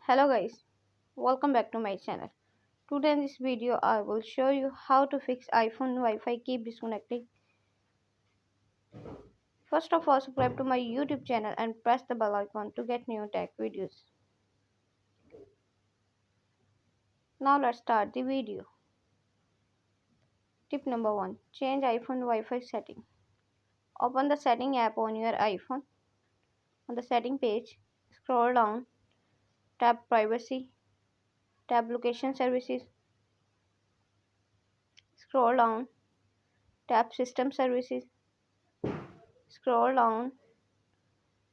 Hello guys, welcome back to my channel. Today in this video I will show you how to fix iPhone Wi-Fi keep disconnecting. First of all, subscribe to my YouTube channel and press the bell icon to get new tech videos. Now let's start the video. Tip number 1. Change iPhone Wi-Fi setting. Open the setting app on your iPhone. On the setting page, scroll down, tap privacy, tap location services, scroll down, tap system services, scroll down,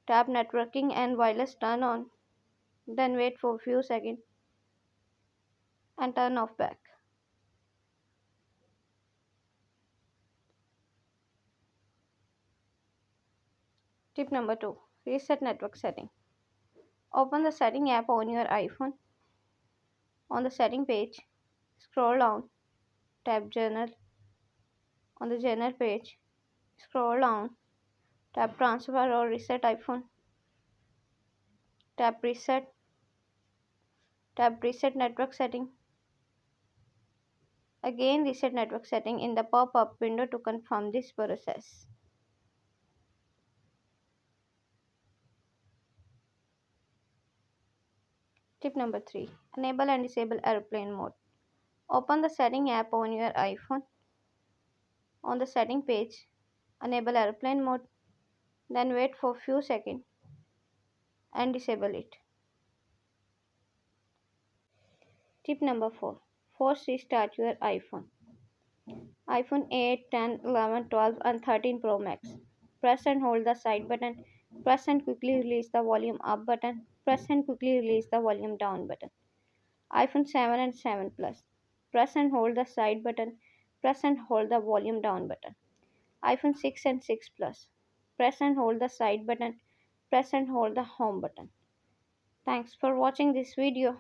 tap networking and wireless turn on. Then wait for a few seconds and turn off back. Tip number 2. Reset network setting. Open the setting app on your iPhone. On the setting page, scroll down, tap Journal. On the Journal page, scroll down, tap Transfer or Reset iPhone. Tap Reset. Tap Reset network setting. Again reset network setting in the pop-up window to confirm this process. Tip number 3. Enable and disable airplane mode. Open the setting app on your iPhone. On the setting page, enable airplane mode. Then wait for few seconds and disable it. Tip number 4. Force restart your iPhone. iPhone 8, 10, 11, 12 and 13 Pro Max. Press and hold the side button. Press and quickly release the volume up button. Press and quickly release the volume down button. iPhone 7 and 7 Plus. Press and hold the side button. Press and hold the volume down button. iPhone 6 and 6 Plus. Press and hold the side button. Press and hold the home button. Thanks for watching this video.